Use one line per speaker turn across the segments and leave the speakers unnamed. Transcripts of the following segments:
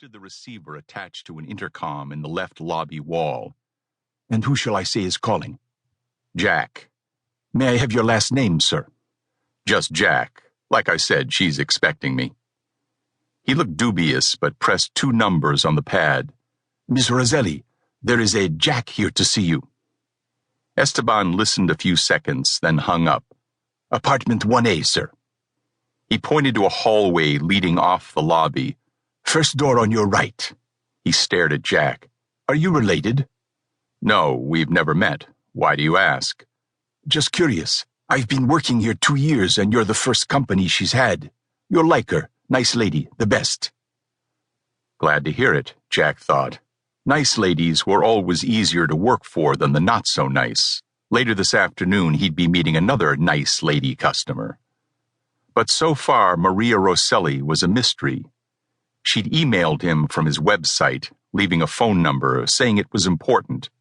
lifted the receiver attached to an intercom in the left lobby wall. "And who shall I say is calling?" "Jack." "May I have your last name, sir?" "Just Jack. Like I said, she's expecting me." He looked dubious, but pressed 2 numbers on the pad. "Miss Roselli, there is a Jack here to see you." Esteban listened a few seconds, then hung up. "Apartment 1A, sir." He pointed to a hallway leading off the lobby. "First door on your right." He stared at Jack. "Are you related?" "No, we've never met. Why do you ask?" "Just curious. I've been working here 2 years and you're the first company she's had. You'll like her. Nice lady, the best." Glad to hear it, Jack thought. Nice ladies were always easier to work for than the not-so-nice. Later this afternoon, he'd be meeting another nice lady customer. But so far, Maria Rosselli was a mystery. She'd emailed him from his website, leaving a phone number, saying it was important.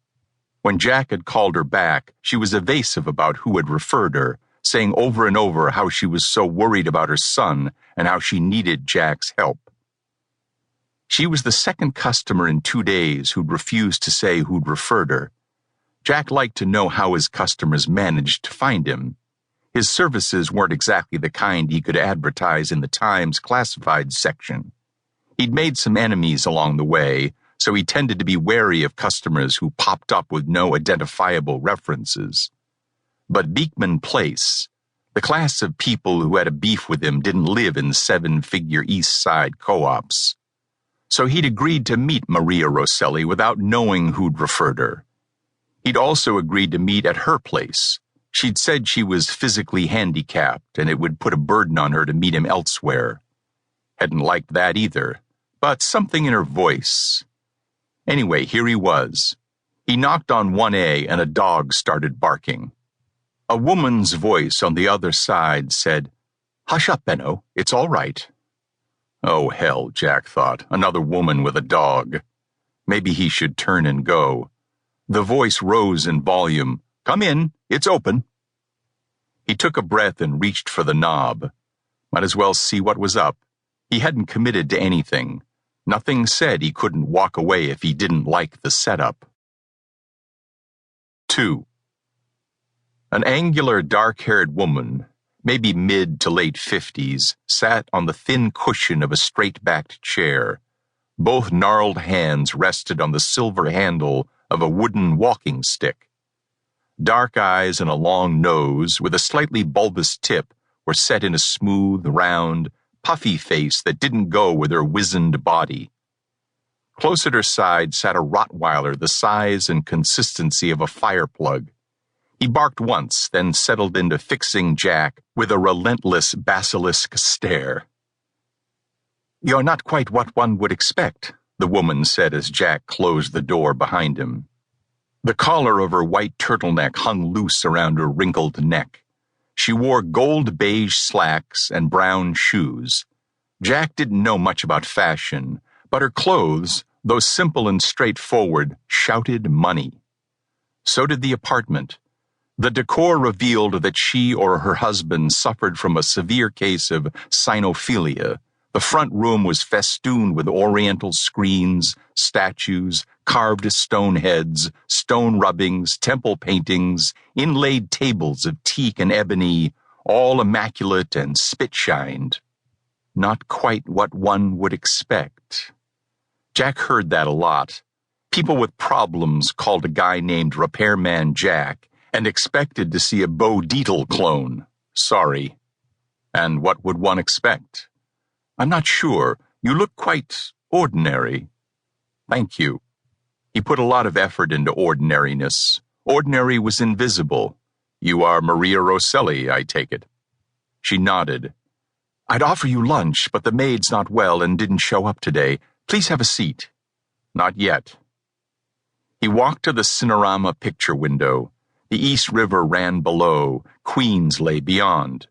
When Jack had called her back, she was evasive about who had referred her, saying over and over how she was so worried about her son and how she needed Jack's help. She was the second customer in 2 days who'd refused to say who'd referred her. Jack liked to know how his customers managed to find him. His services weren't exactly the kind he could advertise in the Times classified section. He'd made some enemies along the way, so he tended to be wary of customers who popped up with no identifiable references. But Beekman Place, the class of people who had a beef with him, didn't live in 7-figure East Side co-ops. So he'd agreed to meet Maria Rosselli without knowing who'd referred her. He'd also agreed to meet at her place. She'd said she was physically handicapped and it would put a burden on her to meet him elsewhere. Hadn't liked that either, but something in her voice. Anyway, here he was. He knocked on 1A and a dog started barking. A woman's voice on the other side said, "Hush up, Benno, it's all right." Oh, hell, Jack thought, another woman with a dog. Maybe he should turn and go. The voice rose in volume. "Come in, it's open." He took a breath and reached for the knob. Might as well see what was up. He hadn't committed to anything. Nothing said he couldn't walk away if he didn't like the setup. 2. An angular, dark-haired woman, maybe mid to late 50s, sat on the thin cushion of a straight-backed chair. Both gnarled hands rested on the silver handle of a wooden walking stick. Dark eyes and a long nose, with a slightly bulbous tip, were set in a smooth, round, puffy face that didn't go with her wizened body. Close at her side sat a Rottweiler the size and consistency of a fire plug. He barked once, then settled into fixing Jack with a relentless basilisk stare. "You're not quite what one would expect," the woman said as Jack closed the door behind him. The collar of her white turtleneck hung loose around her wrinkled neck. She wore gold beige slacks and brown shoes. Jack didn't know much about fashion, but her clothes, though simple and straightforward, shouted money. So did the apartment. The decor revealed that she or her husband suffered from a severe case of cynophilia. The front room was festooned with oriental screens, statues, carved stone heads, stone rubbings, temple paintings, inlaid tables of teak and ebony, all immaculate and spit-shined. Not quite what one would expect. Jack heard that a lot. People with problems called a guy named Repairman Jack and expected to see a Bo Dietl clone. Sorry. And what would one expect? "I'm not sure. You look quite ordinary." "Thank you." He put a lot of effort into ordinariness. Ordinary was invisible. "You are Maria Rosselli, I take it." She nodded. "I'd offer you lunch, but the maid's not well and didn't show up today. Please have a seat." "Not yet." He walked to the Cinerama picture window. The East River ran below. Queens lay beyond.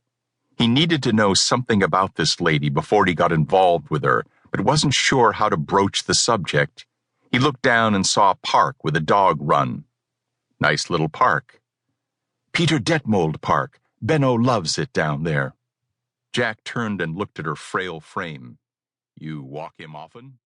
He needed to know something about this lady before he got involved with her, but wasn't sure how to broach the subject. He looked down and saw a park with a dog run. Nice little park. "Peter Detmold Park. Benno loves it down there." Jack turned and looked at her frail frame. "You walk him often?"